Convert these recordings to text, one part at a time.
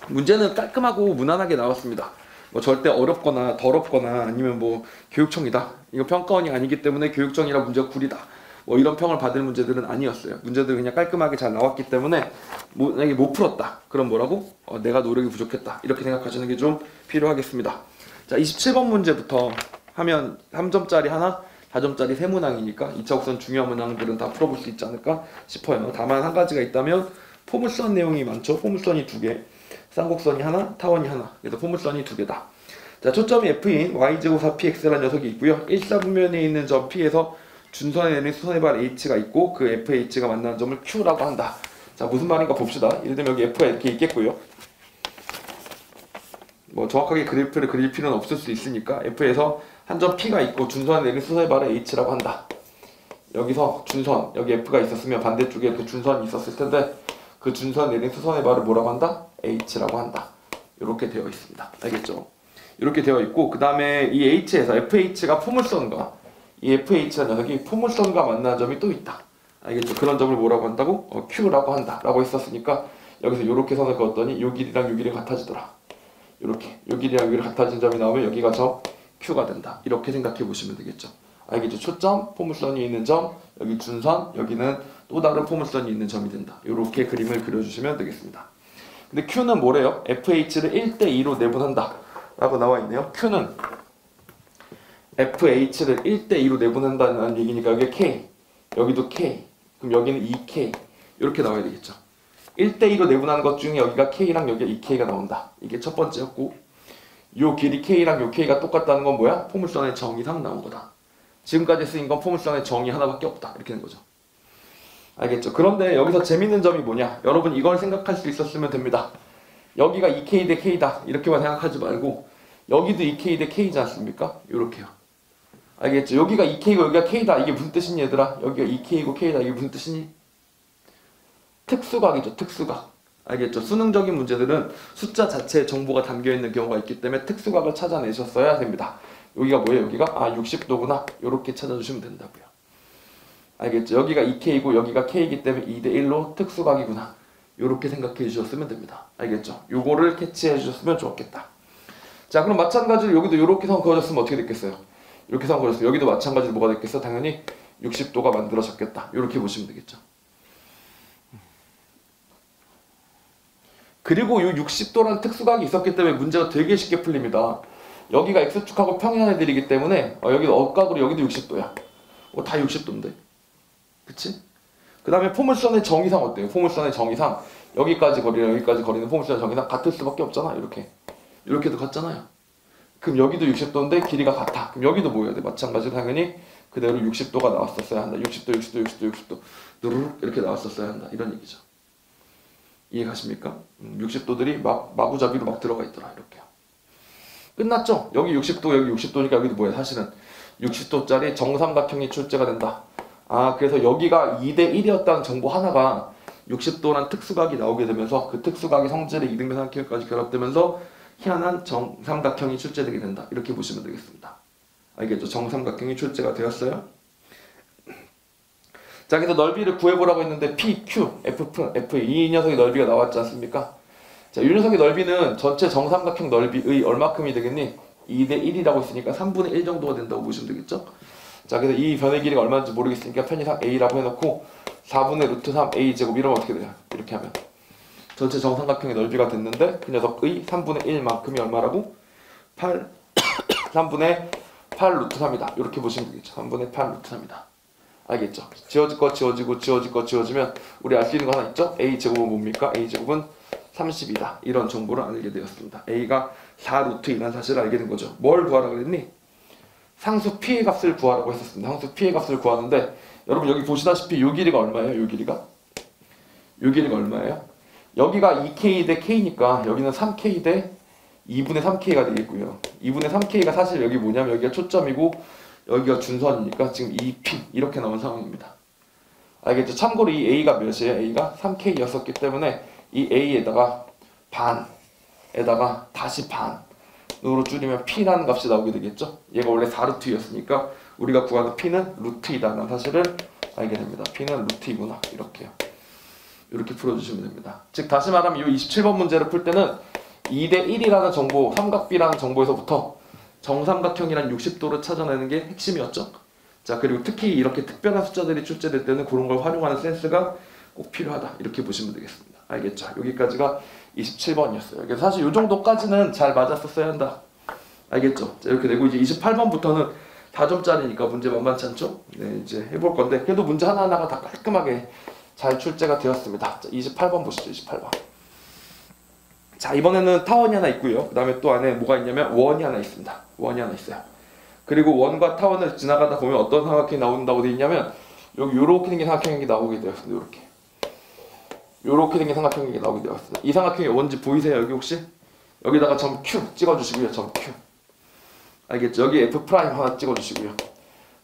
문제는 깔끔하고 무난하게 나왔습니다. 뭐 절대 어렵거나 더럽거나 아니면 뭐 교육청이다, 이거 평가원이 아니기 때문에 교육청이라 문제가 구리다, 뭐 이런 평을 받을 문제들은 아니었어요. 문제들 그냥 깔끔하게 잘 나왔기 때문에 만약에 못 풀었다 그럼 뭐라고? 내가 노력이 부족했다, 이렇게 생각하시는 게 좀 필요하겠습니다. 자, 27번 문제부터 하면 3점짜리 하나, 4점짜리 세 문항이니까 2차 곡선 중요한 문항들은 다 풀어볼 수 있지 않을까 싶어요. 다만 한 가지가 있다면 포물선 내용이 많죠. 포물선이 2개, 쌍곡선이 하나, 타원이 하나. 그래서 포물선이 2개다. 자, 초점이 F인 y제곱 4px라는 녀석이 있고요. 1사분면에 있는 점 P에서 준선에 내는 수선해발 H가 있고 그 FH가 만나는 점을 Q라고 한다. 자, 무슨 말인가 봅시다. 예를 들면 여기 F가 이렇게 있겠고요. 뭐 정확하게 그래프를 그릴 필요는 없을 수 있으니까 F에서 한 점 P가 있고 준선에 내린 수선해발을 H라고 한다. 여기서 준선, 여기 F가 있었으면 반대쪽에 그 준선이 있었을 텐데 그 준선 내린 수선해발을 뭐라고 한다? H라고 한다. 이렇게 되어 있습니다. 알겠죠? 이렇게 되어 있고 그 다음에 이 H에서 FH가 포물선과 이 FH라는 녀석이 포물선과 만나는 점이 또 있다. 알겠죠? 그런 점을 뭐라고 한다고? Q라고 한다 라고 했었으니까 여기서 이렇게 선을 그었더니 요 길이랑 요 길이 같아지더라. 이렇게 요 길이랑 요 길이 같아진 점이 나오면 여기가 점 Q가 된다. 이렇게 생각해 보시면 되겠죠. 알겠죠? 초점, 포물선이 있는 점, 여기 준선, 여기는 또 다른 포물선이 있는 점이 된다. 이렇게 그림을 그려주시면 되겠습니다. 근데 Q는 뭐래요? FH를 1대2로 내분한다 라고 나와 있네요. Q는 FH를 1대2로 내분한다는 얘기니까 여기 K, 여기도 K, 그럼 여기는 2K 이렇게 나와야 되겠죠. 1대2로 내분한 것 중에 여기가 K랑 여기가 2K가 나온다. 이게 첫 번째였고, 요 길이 K랑 요 K가 똑같다는 건 뭐야? 포물선의 정의상 나온 거다. 지금까지 쓰인 건 포물선의 정의 하나밖에 없다. 이렇게 된 거죠. 알겠죠? 그런데 여기서 재밌는 점이 뭐냐? 여러분 이걸 생각할 수 있었으면 됩니다. 여기가 2K 대 K다. 이렇게만 생각하지 말고 여기도 2K 대 K지 않습니까? 요렇게요. 알겠죠? 여기가 2K고 여기가 K다. 이게 무슨 뜻이니 얘들아? 여기가 2K고 K다. 이게 무슨 뜻이니? 특수각이죠. 특수각. 알겠죠? 수능적인 문제들은 숫자 자체에 정보가 담겨있는 경우가 있기 때문에 특수각을 찾아내셨어야 됩니다. 여기가 뭐예요? 여기가 60도구나. 요렇게 찾아주시면 된다고요. 알겠죠? 여기가 2K이고 여기가 K이기 때문에 2대1로 특수각이구나. 요렇게 생각해 주셨으면 됩니다. 알겠죠? 요거를 캐치해 주셨으면 좋겠다. 자, 그럼 마찬가지로 여기도 요렇게 선 그어졌으면 어떻게 됐겠어요? 이렇게 선 그어졌으면 여기도 마찬가지로 뭐가 됐겠어? 당연히 60도가 만들어졌겠다. 요렇게 보시면 되겠죠. 그리고 이 60도라는 특수각이 있었기 때문에 문제가 되게 쉽게 풀립니다. 여기가 X축하고 평행한애들이기 때문에 여기도 억각으로 여기도 60도야. 다 60도인데. 그치? 그 다음에 포물선의 정의상 어때요? 포물선의 정의상 여기까지 거리랑 여기까지 거리는 포물선의 정의상 같을 수밖에 없잖아. 이렇게. 이렇게도 같잖아요. 그럼 여기도 60도인데 길이가 같아. 그럼 여기도 뭐 해야 돼? 마찬가지로 당연히 그대로 60도가 나왔었어야 한다. 60도, 60도, 60도, 60도. 누르륵 이렇게 나왔었어야 한다. 이런 얘기죠. 이해가십니까? 60도들이 마구잡이로 막 들어가 있더라. 이렇게요. 끝났죠? 여기 60도, 여기 60도니까 여기도 뭐야? 사실은 60도짜리 정삼각형이 출제가 된다. 그래서 여기가 2대1이었다는 정보 하나가 60도란 특수각이 나오게 되면서 그 특수각이 성질의 이등변삼각형까지 결합되면서 희한한 정삼각형이 출제되게 된다. 이렇게 보시면 되겠습니다. 알겠죠? 정삼각형이 출제가 되었어요. 자, 그래서 넓이를 구해보라고 했는데 P, Q, F 이 녀석의 넓이가 나왔지 않습니까? 자, 이 녀석의 넓이는 전체 정삼각형 넓이의 얼마큼이 되겠니? 2대1이라고 했으니까 3분의 1 정도가 된다고 보시면 되겠죠? 자, 그래서 이 변의 길이가 얼마인지 모르겠으니까 편의상 A라고 해놓고 4분의 루트 3 A제곱 이러면 어떻게 돼요? 이렇게 하면 전체 정삼각형의 넓이가 됐는데 그 녀석의 3분의 1만큼이 얼마라고? 3분의 8 루트 3이다. 이렇게 보시면 되겠죠. 3분의 8 루트 3이다. 알겠죠? 지워질 거 지워지고 지워질 거 지워지면 우리 알 수 있는 거 하나 있죠? A제곱은 뭡니까? A제곱은 30이다. 이런 정보를 알게 되었습니다. A가 4루트이라는 사실을 알게 된 거죠. 뭘 구하라고 그랬니? 상수 P의 값을 구하라고 했었습니다. 상수 P의 값을 구하는데 여러분 여기 보시다시피 요 길이가 얼마예요? 요 길이가 얼마예요? 여기가 2K 대 K니까 여기는 3K 대 2분의 3K가 되겠고요. 2분의 3K가 사실 여기 뭐냐면 여기가 초점이고 여기가 준선이니까 지금 2P 이렇게 나온 상황입니다. 알겠죠? 참고로 이 A가 몇이에요? A가 3K였었기 때문에 이 A에다가 반에다가 다시 반으로 줄이면 P라는 값이 나오게 되겠죠? 얘가 원래 4루트였으니까 우리가 구하는 P는 루트이다 라는 사실을 알게 됩니다. P는 루트이구나. 이렇게요. 이렇게 풀어주시면 됩니다. 즉 다시 말하면 이 27번 문제를 풀 때는 2대 1이라는 정보, 삼각비라는 정보에서부터 정삼각형이란 60도를 찾아내는 게 핵심이었죠. 자, 그리고 특히 이렇게 특별한 숫자들이 출제될 때는 그런 걸 활용하는 센스가 꼭 필요하다. 이렇게 보시면 되겠습니다. 알겠죠? 여기까지가 27번이었어요. 그래서 사실 이 정도까지는 잘 맞았었어야 한다. 알겠죠? 자, 이렇게 되고 이제 28번부터는 4점짜리니까 문제 만만치 않죠? 네, 이제 해볼 건데 그래도 문제 하나하나가 다 깔끔하게 잘 출제가 되었습니다. 자, 28번 보시죠. 28번. 자, 이번에는 타원이 하나 있고요. 그 다음에 또 안에 뭐가 있냐면 원이 하나 있습니다. 원이 하나 있어요. 그리고 원과 타원을 지나가다 보면 어떤 삼각형이 나온다고 되어 있냐면 여기 요렇게 생긴 삼각형이 나오게 되었습니다. 요렇게 생긴 삼각형이 나오게 되었습니다. 이 삼각형이 뭔지 보이세요? 여기 혹시? 여기다가 점 Q 찍어주시고요. 점 Q. 알겠죠? 여기 F' 하나 찍어주시고요.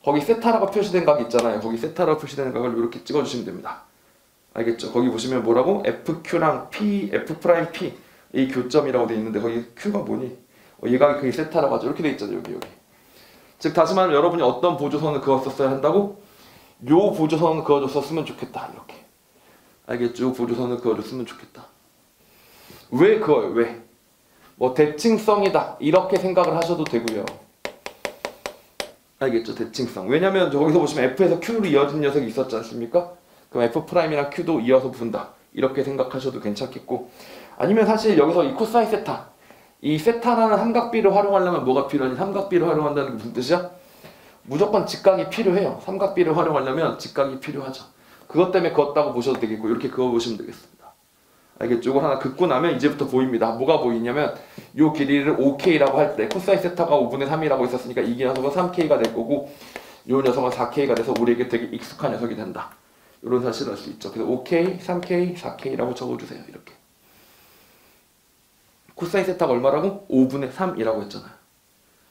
거기 세타라고 표시된 각 있잖아요. 거기 세타라고 표시된 각을 이렇게 찍어주시면 됩니다. 알겠죠? 거기 보시면 뭐라고? FQ랑 P, F'P 이 교점이라고 되어 있는데 거기 Q가 뭐니? 얘가 그게 세타라고 하죠. 이렇게 되어 있잖아요. 여기. 즉 다시 말하면 여러분이 어떤 보조선을 그었었어야 한다고? 요 보조선을 그어줬었으면 좋겠다. 이렇게. 알겠죠? 요 보조선을 그어줬으면 좋겠다. 왜 그어요? 왜? 뭐 대칭성이다. 이렇게 생각을 하셔도 되고요. 알겠죠? 대칭성. 왜냐면 저기서 보시면 F에서 Q로 이어진 녀석이 있었지 않습니까? 그럼 F'이랑 Q도 이어서 분다. 이렇게 생각하셔도 괜찮겠고 아니면 사실 여기서 이 코사인 세타 이 세타라는 삼각비를 활용하려면 뭐가 필요하니? 삼각비를 활용한다는 게 무슨 뜻이야? 무조건 직각이 필요해요. 삼각비를 활용하려면 직각이 필요하죠. 그것 때문에 그었다고 보셔도 되겠고 이렇게 그어보시면 되겠습니다. 알겠죠? 이걸 하나 긋고 나면 이제부터 보입니다. 뭐가 보이냐면 이 길이를 5K라고 할 때 코사인 세타가 5분의 3이라고 있었으니까 이 녀석은 3K가 될 거고 이 녀석은 4K가 돼서 우리에게 되게 익숙한 녀석이 된다. 이런 사실을 알 수 있죠. 그래서 5K, 3K, 4K라고 적어주세요. 이렇게. 코사인 세타가 얼마라고? 5분의 3이라고 했잖아요.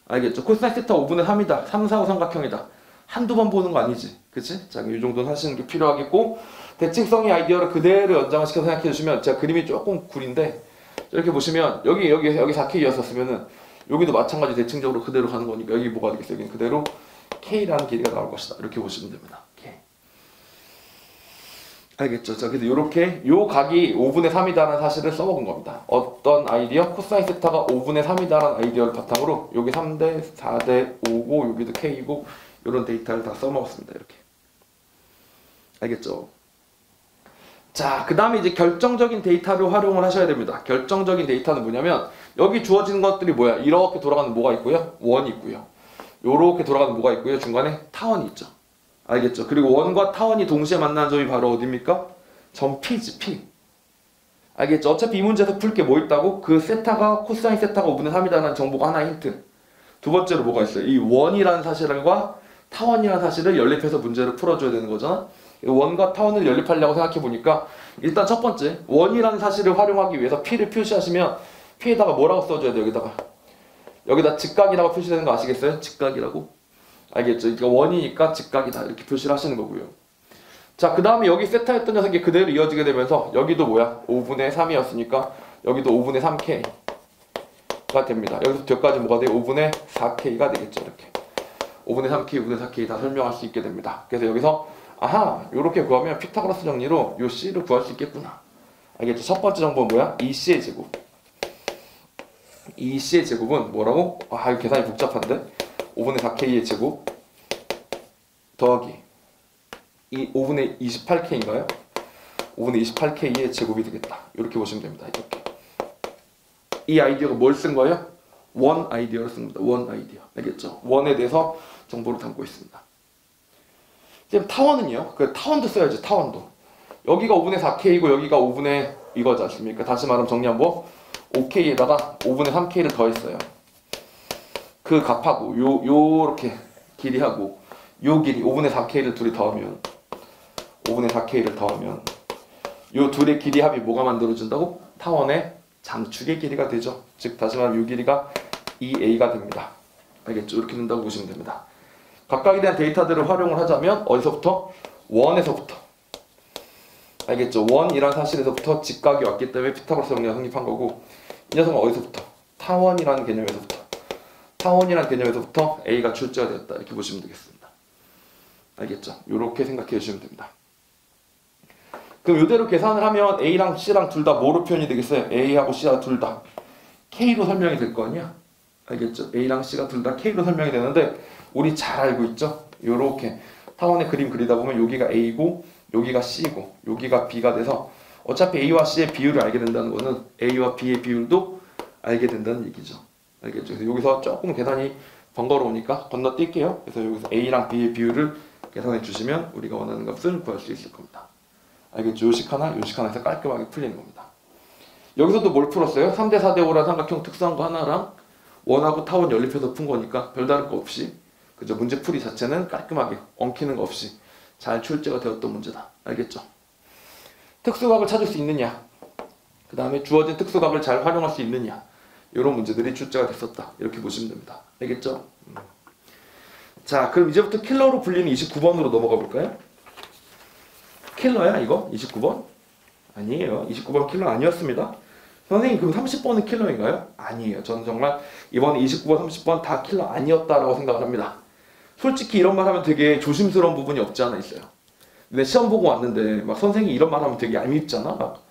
알겠죠? 코사인 세타 5분의 3이다. 3, 4, 5 삼각형이다. 한두 번 보는 거 아니지. 그치? 자, 이 정도는 하시는 게 필요하겠고 대칭성의 아이디어를 그대로 연장을 시켜서 생각해 주시면 제가 그림이 조금 구린데 이렇게 보시면 여기 4K였었으면은 여기도 마찬가지 대칭적으로 그대로 가는 거니까 여기 뭐가 되겠어요? 여기는 그대로 K라는 길이가 나올 것이다. 이렇게 보시면 됩니다. K. 알겠죠? 자, 그래서 이렇게 요 각이 5분의 3이다라는 사실을 써먹은 겁니다. 어떤 아이디어? 코사인 세타가 5분의 3이다라는 아이디어를 바탕으로 여기 3대, 4대, 5고 여기도 K고 이런 데이터를 다 써먹었습니다. 이렇게. 알겠죠? 자, 그 다음에 이제 결정적인 데이터를 활용을 하셔야 됩니다. 결정적인 데이터는 뭐냐면 여기 주어진 것들이 뭐야? 이렇게 돌아가는 뭐가 있고요? 원이 있고요. 요렇게 돌아가는 뭐가 있고요? 중간에 타원이 있죠. 알겠죠? 그리고 원과 타원이 동시에 만나는 점이 바로 어디입니까? 점 P지, P. 알겠죠? 어차피 이 문제에서 풀 게 뭐 있다고? 그 세타가 코사인 세타가 5분의 3이라는 정보가 하나 힌트. 두 번째로 뭐가 있어요? 이 원이라는 사실과 타원이라는 사실을 연립해서 문제를 풀어줘야 되는 거잖아. 원과 타원을 연립하려고 생각해 보니까 일단 첫 번째 원이라는 사실을 활용하기 위해서 P를 표시하시면 P에다가 뭐라고 써줘야 돼요? 여기다 직각이라고 표시되는 거 아시겠어요? 직각이라고. 알겠죠? 그러니까 원이니까 직각이다 이렇게 표시를 하시는 거고요. 자, 그 다음에 여기 세타였던 녀석이 그대로 이어지게 되면서 여기도 뭐야? 5분의 3이었으니까 여기도 5분의 3K가 됩니다. 여기서 여기까지 뭐가 돼요? 5분의 4K가 되겠죠. 이렇게 5분의 3K, 5분의 4K 다 설명할 수 있게 됩니다. 그래서 여기서 아하, 요렇게 구하면 피타고라스 정리로 요 C를 구할 수 있겠구나. 알겠죠? 첫 번째 정보는 뭐야? 이 C의 제곱. 이 C의 제곱은 뭐라고? 아, 이거 계산이 복잡한데? 5분의 4K의 제곱 더하기 이 5분의 28K인가요? 5분의 28K의 제곱이 되겠다. 이렇게 보시면 됩니다. 이렇게. 이 아이디어가 뭘 쓴 거예요? 원 아이디어를 쓴 겁니다. 원 아이디어. 알겠죠? 원에 대해서 정보를 담고 있습니다. 지금 타원은요? 그 타원도 써야지. 타원도. 여기가 5분의 4K이고 여기가 5분의 이거지 않습니까? 다시 말하면 정리 한번. 5K에다가 5분의 3K를 더했어요. 그 값하고 요렇게 길이하고 요 길이 5분의 4K를 둘이 더하면 5분의 4K를 더하면 요 둘의 길이 합이 뭐가 만들어진다고? 타원의 장축의 길이가 되죠. 즉 다시 말하면 요 길이가 2A가 됩니다. 알겠죠? 이렇게 된다고 보시면 됩니다. 각각에 대한 데이터들을 활용을 하자면 어디서부터? 원에서부터. 알겠죠? 원이란 사실에서부터 직각이 왔기 때문에 피타고라스 정리가 성립한 거고 이 녀석은 어디서부터? 타원이라는 개념에서부터. 타원이라는 개념에서부터 A가 출제가 되었다. 이렇게 보시면 되겠습니다. 알겠죠? 이렇게 생각해 주시면 됩니다. 그럼 이대로 계산을 하면 A랑 C랑 둘 다 뭐로 표현이 되겠어요? A하고 C가 둘 다 K로 설명이 될 거 아니야? 알겠죠? A랑 C가 둘 다 K로 설명이 되는데 우리 잘 알고 있죠? 요렇게 타원의 그림 그리다 보면 여기가 A고 여기가 C고 여기가 B가 돼서 어차피 A와 C의 비율을 알게 된다는 거는 A와 B의 비율도 알게 된다는 얘기죠. 알겠죠? 그래서 여기서 조금 계산이 번거로우니까 건너뛸게요. 그래서 여기서 A랑 B의 비율을 계산해 주시면 우리가 원하는 값을 구할 수 있을 겁니다. 알겠죠? 요식 하나, 요식 하나 해서 깔끔하게 풀리는 겁니다. 여기서도 뭘 풀었어요? 3대 4대 5라 삼각형 특수한 거 하나랑 원하고 타원 연립해서 푼 거니까 별다른 거 없이 그죠? 문제 풀이 자체는 깔끔하게 엉키는 거 없이 잘 출제가 되었던 문제다. 알겠죠? 특수각을 찾을 수 있느냐? 그 다음에 주어진 특수각을 잘 활용할 수 있느냐? 이런 문제들이 출제가 됐었다. 이렇게 보시면 됩니다. 알겠죠? 자, 그럼 이제부터 킬러로 불리는 29번으로 넘어가 볼까요? 킬러야 이거? 29번? 아니에요. 29번 킬러 아니었습니다. 선생님 그럼 30번은 킬러인가요? 아니에요. 저는 정말 이번에 29번, 30번 다 킬러 아니었다라고 생각을 합니다. 솔직히 이런 말 하면 되게 조심스러운 부분이 없지 않아 있어요. 근데 시험 보고 왔는데 막 선생님이 이런 말 하면 되게 얄밉잖아. 막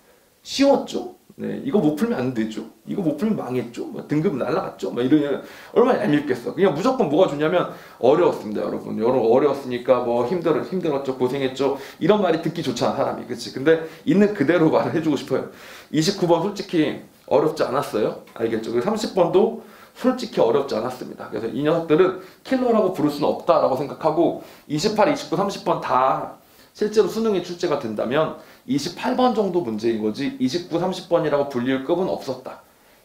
쉬웠죠? 네, 이거 못 풀면 안 되죠? 이거 못 풀면 망했죠? 막 등급 날라갔죠? 막 이러면 얼마나 얄밉겠어. 그냥 무조건 뭐가 좋냐면 어려웠습니다, 여러분. 어려웠으니까 뭐 힘들었죠, 고생했죠. 이런 말이 듣기 좋잖아, 사람이. 그치? 근데 있는 그대로 말을 해주고 싶어요. 29번 솔직히 어렵지 않았어요. 알겠죠? 30번도 솔직히 어렵지 않았습니다. 그래서 이 녀석들은 킬러라고 부를 수는 없다라고 생각하고 28, 29, 30번 다 실제로 수능에 출제가 된다면 28번 정도 문제인 거지 29, 30번이라고 불릴 급은 없었다.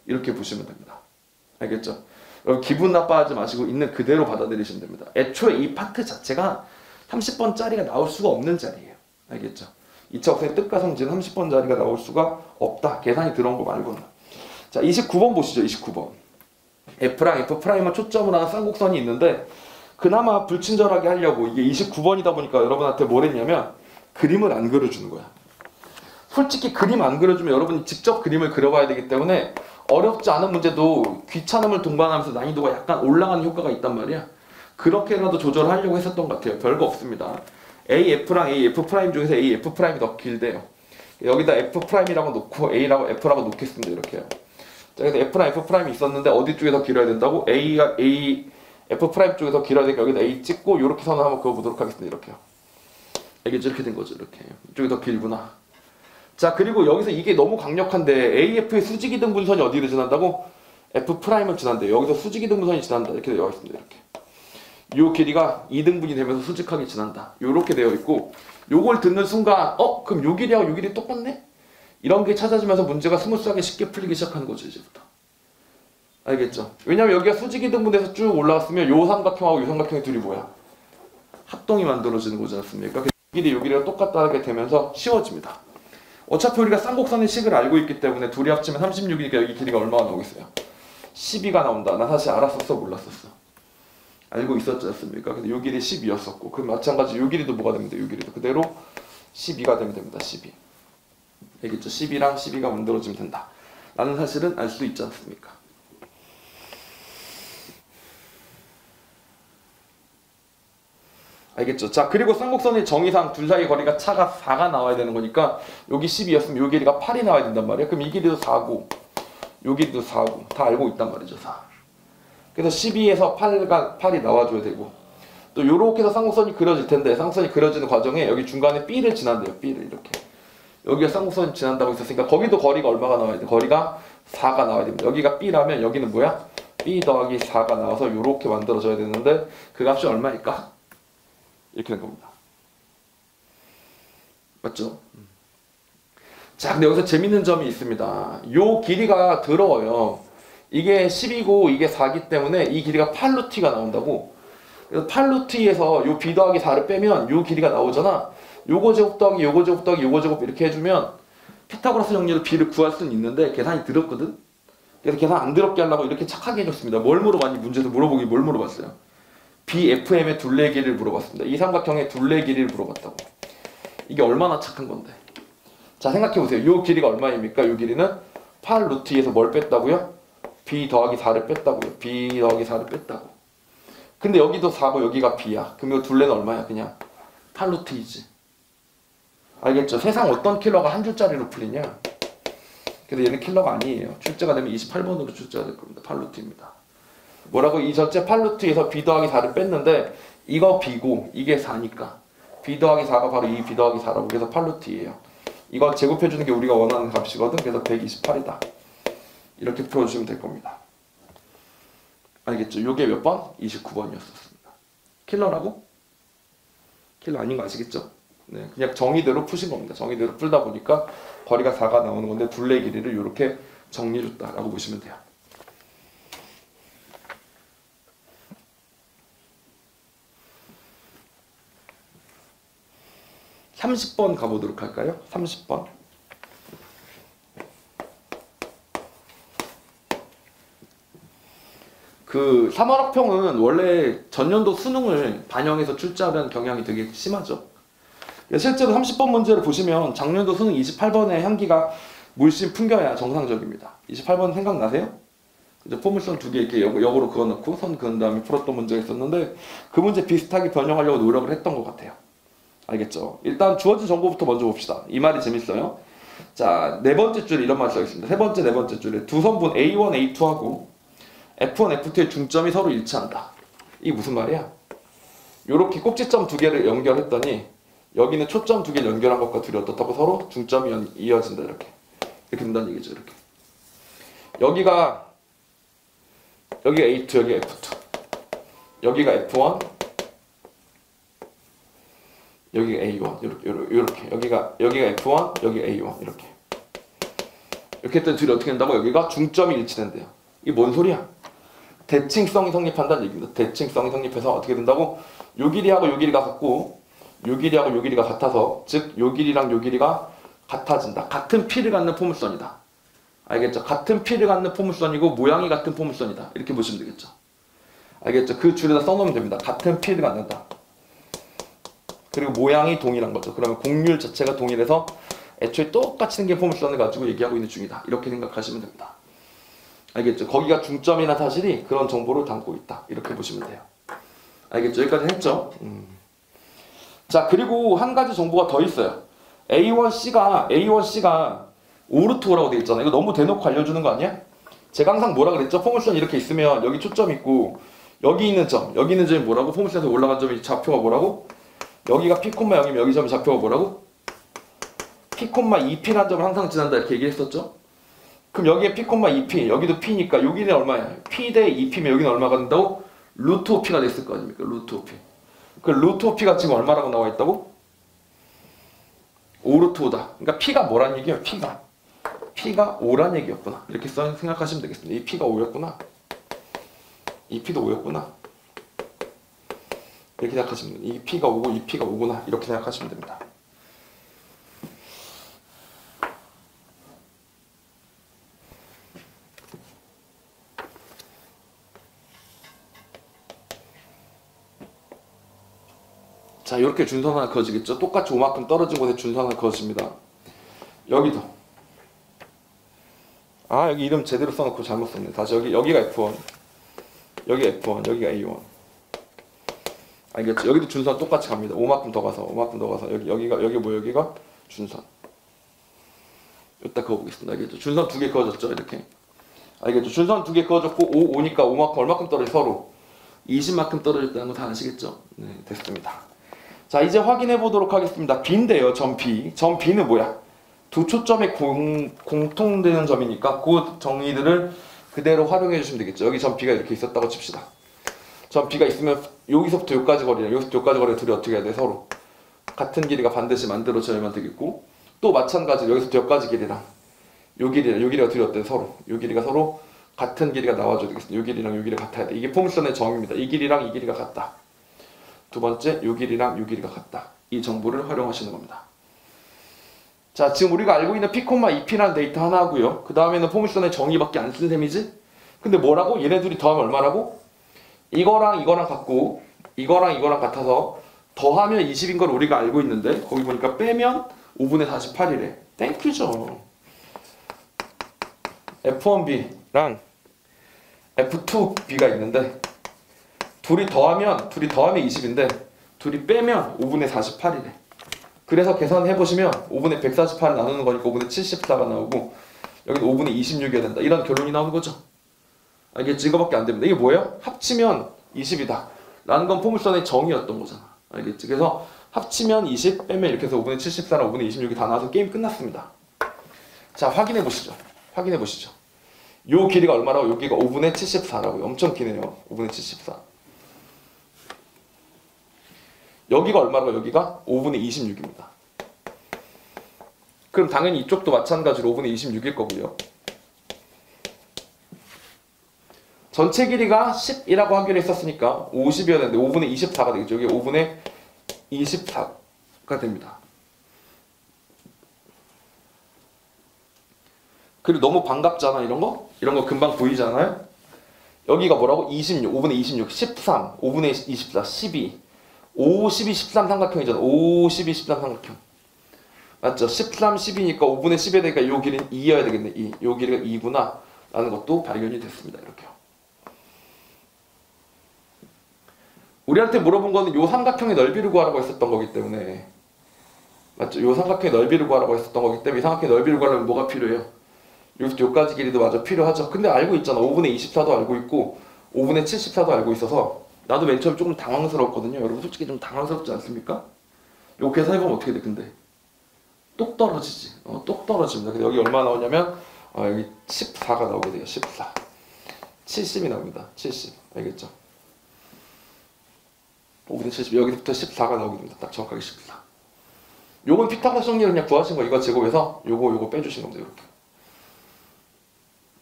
이렇게 보시면 됩니다. 알겠죠? 여러분 기분 나빠하지 마시고 있는 그대로 받아들이시면 됩니다. 애초에 이 파트 자체가 30번짜리가 나올 수가 없는 자리예요. 알겠죠? 2차 학생의 뜻과 성질은 30번짜리가 나올 수가 없다. 계산이 들어온 거 말고는. 자, 29번 보시죠. 29번. F랑 F'만 초점을 하는 쌍곡선이 있는데 그나마 불친절하게 하려고 이게 29번이다 보니까 여러분한테 뭘 했냐면 그림을 안 그려주는 거야. 솔직히 그림 안 그려주면 여러분이 직접 그림을 그려봐야 되기 때문에 어렵지 않은 문제도 귀찮음을 동반하면서 난이도가 약간 올라가는 효과가 있단 말이야. 그렇게라도 조절하려고 했었던 것 같아요. 별거 없습니다. AF랑 AF' 중에서 AF'이 더 길대요. 여기다 F'이라고 놓고 A라고 F라고 놓겠습니다. 이렇게요. 자, 그래서 F랑 F'이 있었는데 어디 쪽에 더 길어야 된다고? A가 F' 쪽에 더 길어야 되니까 여기다 A 찍고 이렇게 선을 한번 그어보도록 하겠습니다. 이렇게요. 이게 이렇게 된 거죠. 이렇게. 이쪽이 더 길구나. 자, 그리고 여기서 이게 너무 강력한데 AF의 수직이등 분선이 어디를 지난다고? F'을 지난대요. 여기서 수직이등 분선이 지난다. 이렇게 되어 있습니다. 이렇게. 요 길이가 2등분이 되면서 수직하게 지난다. 요렇게 되어 있고 요걸 듣는 순간 그럼 요 길이하고 요 길이 똑같네? 이런 게 찾아지면서 문제가 스무스하게 쉽게 풀리기 시작하는 거죠. 이제부터. 알겠죠? 왜냐면 여기가 수직이등분돼서 쭉 올라왔으면 요 삼각형하고 요 삼각형의 둘이 뭐야? 합동이 만들어지는 거지 않습니까? 요 길이가 똑같다게 되면서 쉬워집니다. 어차피 우리가 쌍곡선의 식을 알고 있기 때문에 둘이 합치면 36이니까 여기 길이가 얼마가 나오겠어요? 12가 나온다. 나 사실 알았었어? 몰랐었어? 알고 있었지 않습니까? 그래서 요 길이 12였었고 그 마찬가지 요 길이도 뭐가 됩니다. 요 길이도 그대로 12가 되면 됩니다. 12. 알겠죠? 12랑 12가 만들어지면 된다. 라는 사실은 알 수 있지 않습니까? 알겠죠? 자, 그리고 쌍곡선의 정의상 둘 사이 거리가 차가 4가 나와야 되는 거니까 여기 12였으면 요 길이가 8이 나와야 된단 말이에요. 그럼 이 길이도 4고 요 길이도 4고 다 알고 있단 말이죠. 4. 그래서 12에서 8이 나와줘야 되고 또 요렇게 해서 쌍곡선이 그려질 텐데 쌍곡선이 그려지는 과정에 여기 중간에 B를 지난대요. B를 이렇게. 여기가 쌍곡선이 지난다고 했었으니까 거기도 거리가 얼마가 나와야 돼? 거리가 4가 나와야 됩니다. 여기가 B라면 여기는 뭐야? B 더하기 4가 나와서 요렇게 만들어져야 되는데 그 값이 얼마일까? 이렇게 된 겁니다. 맞죠? 자, 근데 여기서 재밌는 점이 있습니다. 요 길이가 더러워요. 이게 10이고 이게 4기 때문에 이 길이가 8루트가 나온다고. 그래서 8루트에서 요 B 더하기 4를 빼면 요 길이가 나오잖아. 요거 제곱 더하기 요거 제곱 더하기 요거 제곱 이렇게 해주면 피타고라스 정리로 B를 구할 수는 있는데 계산이 더럽거든. 그래서 계산 안 더럽게 하려고 이렇게 착하게 해줬습니다. 뭘 물어봤니? 문제에서 물어보기 뭘 물어봤어요? BFM의 둘레 길이를 물어봤습니다. 이 삼각형의 둘레 길이를 물어봤다고. 이게 얼마나 착한 건데. 자, 생각해보세요. 요 길이가 얼마입니까? 요 길이는 8루트에서 뭘 뺐다고요? B 더하기 4를 뺐다고요. B 더하기 4를 뺐다고. 근데 여기도 4고 여기가 B야. 그럼 이 둘레는 얼마야? 그냥 8루트이지. 알겠죠? 세상 어떤 킬러가 한 줄짜리로 풀리냐? 그래서 얘는 킬러가 아니에요. 출제가 되면 28번으로 출제가 될 겁니다. 8루트입니다. 뭐라고? 이 전체 8루트에서 b 더하기 4를 뺐는데 이거 b고 이게 4니까 b 더하기 4가 바로 이 b 더하기 4라고. 그래서 8루트예요. 이거 제곱해주는 게 우리가 원하는 값이거든. 그래서 128이다. 이렇게 풀어주시면 될 겁니다. 알겠죠? 요게 몇 번? 29번이었습니다. 킬러라고? 킬러 아닌 거 아시겠죠? 네, 그냥 정의대로 푸신 겁니다. 정의대로 풀다 보니까 거리가 4가 나오는 건데 둘레 길이를 이렇게 정리해줬다라고 보시면 돼요. (30번) 가보도록 할까요? 30번. 그 3월학평은 원래 전년도 수능을 반영해서 출제하는 경향이 되게 심하죠. 실제로 30번 문제를 보시면 작년도 수능 28번의 향기가 물씬 풍겨야 정상적입니다. 28번 생각나세요? 이제 포물선 두 개 이렇게 역으로 그어놓고 선 그은 다음에 풀었던 문제가 있었는데 그 문제 비슷하게 변형하려고 노력을 했던 것 같아요. 알겠죠? 일단 주어진 정보부터 먼저 봅시다. 이 말이 재밌어요. 자, 네 번째 줄에 이런 말이 써 있습니다. 세 번째, 네 번째 줄에 두 선분 A1, A2하고 F1, F2의 중점이 서로 일치한다. 이게 무슨 말이야? 요렇게 꼭지점 두 개를 연결했더니 여기는 초점 두 개를 연결한 것과 둘이 어떻다고? 서로 중점이 이어진다. 이렇게 된다는 얘기죠. 이렇게 여기가 A2, 여기 F2, 여기가 F1, 여기가 A1, 이렇게 여기가 F1, 여기 A1 이렇게 했더니 둘이 어떻게 된다고? 여기가 중점이 일치된대요. 이게 뭔 소리야? 대칭성이 성립한다는 얘기입니다. 대칭성이 성립해서 어떻게 된다고? 요 길이하고 요 길이가 같고 요 길이하고 요 길이가 같아서 즉 요 길이랑 요 길이가 같아진다. 같은 피를 갖는 포물선이다. 알겠죠? 같은 피를 갖는 포물선이고 모양이 같은 포물선이다. 이렇게 보시면 되겠죠. 알겠죠? 그 줄에다 써놓으면 됩니다. 같은 피를 갖는다. 그리고 모양이 동일한 거죠. 그러면 곡률 자체가 동일해서 애초에 똑같이 생긴 포물선을 가지고 얘기하고 있는 중이다. 이렇게 생각하시면 됩니다. 알겠죠? 거기가 중점이나 사실이 그런 정보를 담고 있다. 이렇게 보시면 돼요. 알겠죠? 여기까지 했죠? 자, 그리고 한 가지 정보가 더 있어요. A1C가 5루트 5라고 되어 있잖아요. 이거 너무 대놓고 알려주는 거 아니야? 제가 항상 뭐라 그랬죠? 포물선 이렇게 있으면 여기 초점 있고 여기 있는 점이 뭐라고? 포물선에서 올라간 점이 좌표가 뭐라고? 여기가 P, 0이면 여기 점의 좌표가 뭐라고? P, 2P라는 점을 항상 지난다 이렇게 얘기했었죠? 그럼 여기에 P, 2P, 여기도 P니까 여기는 얼마야? P 대 2P면 여기는 얼마가 된다고? 루트 5P가 됐을 거 아닙니까? 루트 5P. 그 루트 5P가 지금 얼마라고 나와 있다고? 5루트 5다. 그러니까 P가 뭐란 얘기예요? P가 5란 얘기였구나. 이렇게 생각하시면 되겠습니다. 이 P가 5였구나. 이 P도 5였구나. 이렇게 생각하시면 됩니다. 이 P가 5고 이 P가 5구나. 이렇게 생각하시면 됩니다. 자, 이렇게 준선 하나 그어지겠죠? 똑같이 5만큼 떨어진 곳에 준선 하나 그어집니다. 여기도. 아, 여기 이름 제대로 써놓고 잘못 썼네. 다시 여기가 F1, 여기 F1, 여기가 A1. 알겠죠? 여기도 준선 똑같이 갑니다. 5만큼 더 가서 여기가 준선. 이따 그어보겠습니다. 알겠죠? 준선 두 개 그어졌죠? 이렇게. 알겠죠? 준선 두 개 그어졌고 5니까 5만큼 얼마큼 떨어져? 서로 20만큼 떨어졌다는 거 다 아시겠죠? 네, 됐습니다. 자, 이제 확인해 보도록 하겠습니다. B인데요, 점 B. 점 B는 뭐야? 두 초점에 공통되는 점이니까 그 정의들을 그대로 활용해 주시면 되겠죠. 여기 점 B가 이렇게 있었다고 칩시다. 점 B가 있으면 여기서부터 여기까지 거리랑 여기서부터 여기까지 거리 둘이 어떻게 해야 돼? 서로 같은 길이가 반드시 만들어져야만 되겠고 또 마찬가지로 여기서부터 여기까지 길이랑 요 길이가 둘이 어때? 서로 요 길이가 서로 같은 길이가 나와줘야 되겠습니다. 요 길이랑 요 길이가 같아야 돼. 이게 포물선의 정의입니다. 이 길이랑 이 길이가 같다. 두 번째, 요 길이랑 요 길이가 같다. 이 정보를 활용하시는 겁니다. 자, 지금 우리가 알고 있는 P, 2P라는 데이터 하나 하고요. 그 다음에는 포물선의 정의밖에 안 쓴 셈이지? 근데 뭐라고? 얘네 둘이 더하면 얼마라고? 이거랑 이거랑 같고 이거랑 이거랑 같아서 더하면 20인 걸 우리가 알고 있는데 거기 보니까 빼면 5분의 48이래. 땡큐죠. F1B랑 F2B가 있는데 둘이 더하면 20인데 둘이 빼면 5분의 48이래. 그래서 계산해보시면 5분의 148을 나누는 거니까 5분의 74가 나오고 여기는 5분의 26이어야 된다. 이런 결론이 나오는 거죠. 알겠지? 이거밖에 안 됩니다. 이게 뭐예요? 합치면 20이다. 라는 건 포물선의 정의였던 거잖아. 알겠지? 그래서 합치면 20, 빼면 이렇게 해서 5분의 74랑 5분의 26이 다 나와서 게임 끝났습니다. 자, 확인해 보시죠. 확인해 보시죠. 요 길이가 얼마라고? 여기가 5분의 74라고요. 엄청 기네요. 5분의 74. 여기가 얼마라고? 여기가 5분의 26입니다. 그럼 당연히 이쪽도 마찬가지로 5분의 26일 거고요. 전체 길이가 10이라고 하기로 했었으니까 50이어야 되는데 5분의 24가 되겠죠. 여기 5분의 24가 됩니다. 그리고 너무 반갑잖아, 이런 거? 이런 거 금방 보이잖아요? 여기가 뭐라고? 26, 5분의 26, 13, 5분의 24, 12, 5, 12, 13 삼각형이잖아. 5, 12, 13 삼각형. 맞죠? 13, 10이니까 5분의 10에 되니까 이 길이는 2여야 되겠네. 2. 이 길이가 2구나. 라는 것도 발견이 됐습니다. 이렇게요. 우리한테 물어본 거는 이 삼각형의 넓이를 구하라고 했었던 거기 때문에. 맞죠? 이 삼각형의 넓이를 구하라고 했었던 거기 때문에 이 삼각형의 넓이를 구하려면 뭐가 필요해요? 여기서 여기까지 길이도 마저 필요하죠. 근데 알고 있잖아. 5분의 24도 알고 있고 5분의 74도 알고 있어서 나도 맨 처음에 조금 당황스러웠거든요. 여러분 솔직히 좀 당황스럽지 않습니까? 이거 계산해보면 어떻게 돼? 근데 똑 떨어지지. 똑 떨어집니다. 근데 여기 얼마 나오냐면 여기 14가 나오게 돼요. 14. 70이 나옵니다. 70. 알겠죠? 5분의 70. 여기부터 14가 나오게 됩니다. 딱 정확하게 14. 요건 피타고라스 정리를 그냥 구하신 거 이거 제곱해서 요거 빼주신 겁니다. 이렇게.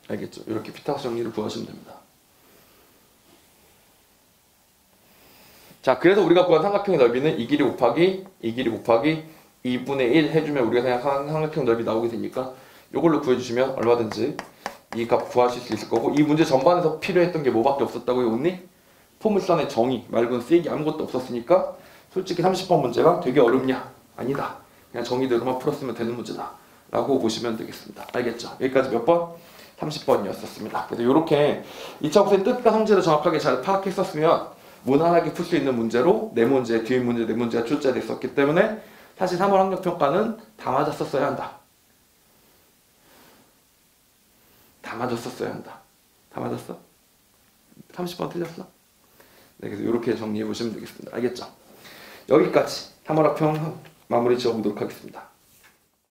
알겠죠? 이렇게 피타고라스 정리를 구하시면 됩니다. 자, 그래서 우리가 구한 삼각형의 넓이는 이 길이 곱하기 2분의 1 해주면 우리가 생각하는 삼각형 넓이 나오게 되니까 이걸로 구해주시면 얼마든지 이 값 구하실 수 있을 거고 이 문제 전반에서 필요했던 게 뭐밖에 없었다고요, 언니? 포물선의 정의 말고는 쓰이기 아무것도 없었으니까 솔직히 30번 문제가 되게 어렵냐? 아니다. 그냥 정의대로만 풀었으면 되는 문제다. 라고 보시면 되겠습니다. 알겠죠? 여기까지 몇 번? 30번이었었습니다. 그래서 이렇게 2차 국생 뜻과 성질을 정확하게 잘 파악했었으면 무난하게 풀 수 있는 문제로 네 문제, 뒤 문제, 네 문제가 출제됐었기 때문에 사실 3월 학력평가는 다 맞았었어야 한다. 다 맞았었어야 한다. 다 맞았어? 30번 틀렸어? 네, 그래서 이렇게 정리해 보시면 되겠습니다. 알겠죠? 여기까지 3월 학평 마무리 지어보도록 하겠습니다.